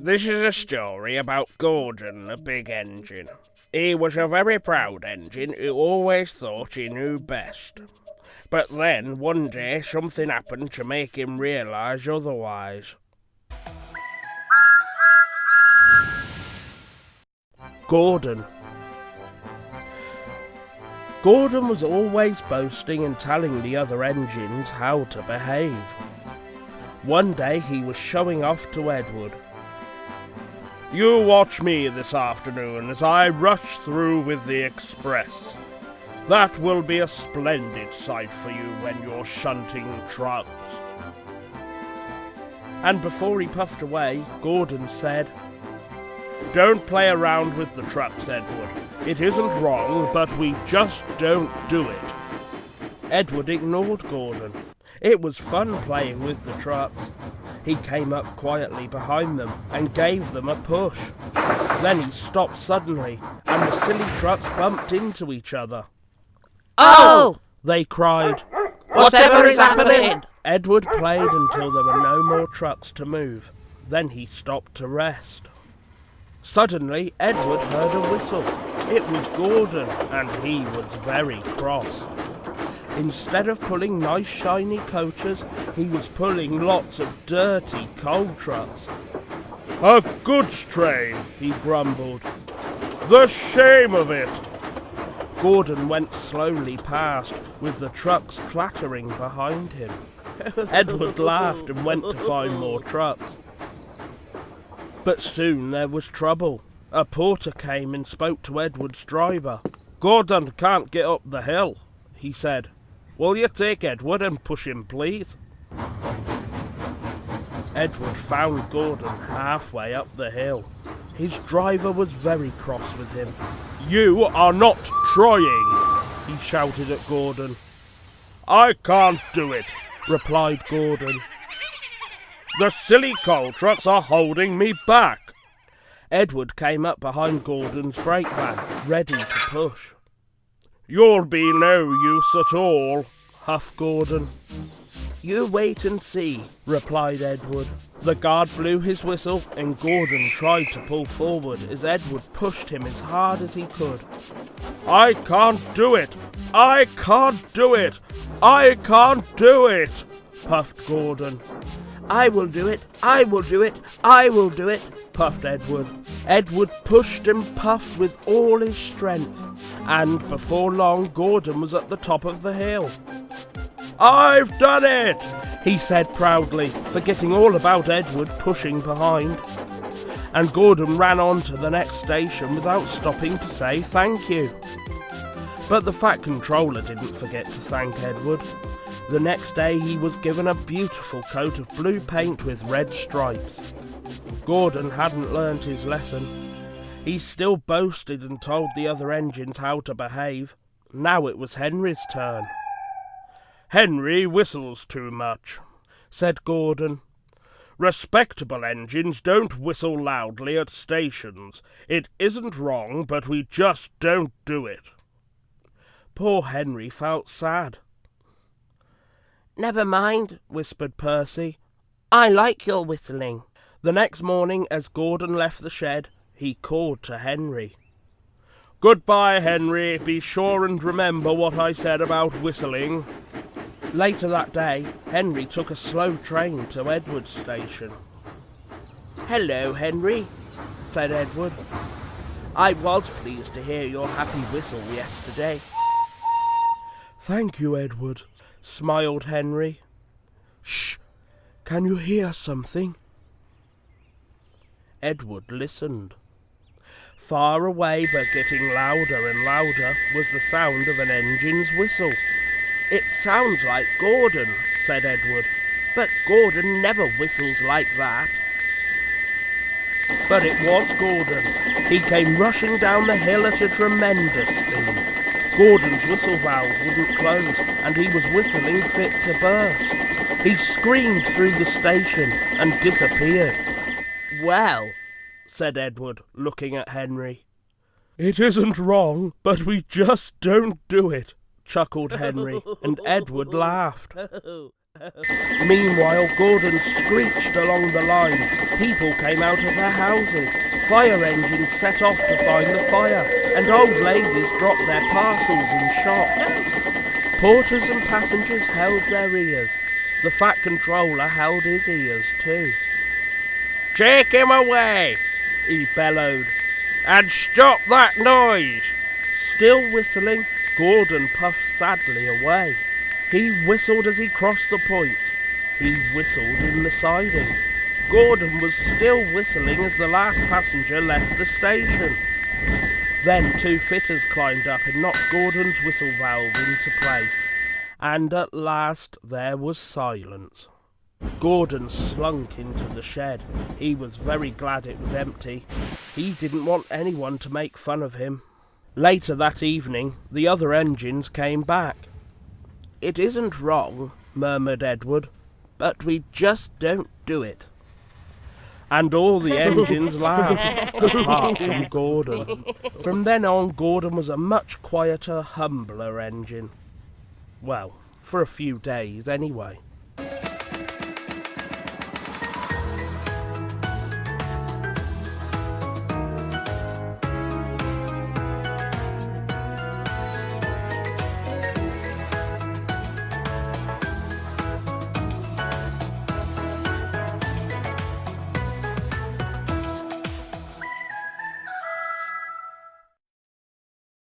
This is a story about Gordon, the big engine. He was a very proud engine who always thought he knew best. But then, one day, something happened to make him realise otherwise. Gordon. Gordon was always boasting and telling the other engines how to behave. One day he was showing off to Edward. "You watch me this afternoon as I rush through with the express. That will be a splendid sight for you when you're shunting trucks." And before he puffed away, Gordon said, "Don't play around with the trucks, Edward. It isn't wrong, but we just don't do it." Edward ignored Gordon. It was fun playing with the trucks. He came up quietly behind them and gave them a push. Then he stopped suddenly, and the silly trucks bumped into each other. "Oh!" they cried. "Whatever is happening?" Edward played until there were no more trucks to move. Then he stopped to rest. Suddenly, Edward heard a whistle. It was Gordon, and he was very cross. Instead of pulling nice shiny coaches, he was pulling lots of dirty coal trucks. "A goods train," he grumbled. "The shame of it!" Gordon went slowly past, with the trucks clattering behind him. Edward laughed and went to find more trucks. But soon there was trouble. A porter came and spoke to Edward's driver. "Gordon can't get up the hill," he said. "Will you take Edward and push him, please?" Edward found Gordon halfway up the hill. His driver was very cross with him. "You are not trying," he shouted at Gordon. "I can't do it," replied Gordon. "The silly coal trucks are holding me back." Edward came up behind Gordon's brake van, ready to push. "You'll be no use at all," huffed Gordon. "You wait and see," replied Edward. The guard blew his whistle and Gordon tried to pull forward as Edward pushed him as hard as he could. "I can't do it! I can't do it! I can't do it!" puffed Gordon. "I will do it! I will do it! I will do it!" puffed Edward. Edward pushed and puffed with all his strength, and before long Gordon was at the top of the hill. "I've done it!" he said proudly, forgetting all about Edward pushing behind. And Gordon ran on to the next station without stopping to say thank you. But the Fat Controller didn't forget to thank Edward. The next day he was given a beautiful coat of blue paint with red stripes. Gordon hadn't learnt his lesson. He still boasted and told the other engines how to behave. Now it was Henry's turn. "Henry whistles too much," said Gordon. "Respectable engines don't whistle loudly at stations. It isn't wrong, but we just don't do it." Poor Henry felt sad. "Never mind," whispered Percy. "I like your whistling." The next morning, as Gordon left the shed, he called to Henry. "Goodbye, Henry. Be sure and remember what I said about whistling." Later that day, Henry took a slow train to Edward's station. "Hello, Henry," said Edward. "I was pleased to hear your happy whistle yesterday." "Thank you, Edward," smiled Henry. "Shh! Can you hear something?" Edward listened. Far away, but getting louder and louder, was the sound of an engine's whistle. "It sounds like Gordon," said Edward. "But Gordon never whistles like that." But it was Gordon. He came rushing down the hill at a tremendous speed. Gordon's whistle valve wouldn't close, and he was whistling fit to burst. He screamed through the station and disappeared. "Well," said Edward, looking at Henry. "It isn't wrong, but we just don't do it," chuckled Henry, and Edward laughed. Meanwhile, Gordon screeched along the line. People came out of their houses. Fire engines set off to find the fire, and old ladies dropped their parcels in shock. Porters and passengers held their ears. The Fat Controller held his ears too. "Take him away," he bellowed, "and stop that noise." Still whistling, Gordon puffed sadly away. He whistled as he crossed the point. He whistled in the siding. Gordon was still whistling as the last passenger left the station. Then 2 fitters climbed up and knocked Gordon's whistle valve into place. And at last there was silence. Gordon slunk into the shed. He was very glad it was empty. He didn't want anyone to make fun of him. Later that evening, the other engines came back. "It isn't wrong," murmured Edward, "but we just don't do it." And all the engines laughed, apart from Gordon. From then on, Gordon was a much quieter, humbler engine. Well, for a few days anyway.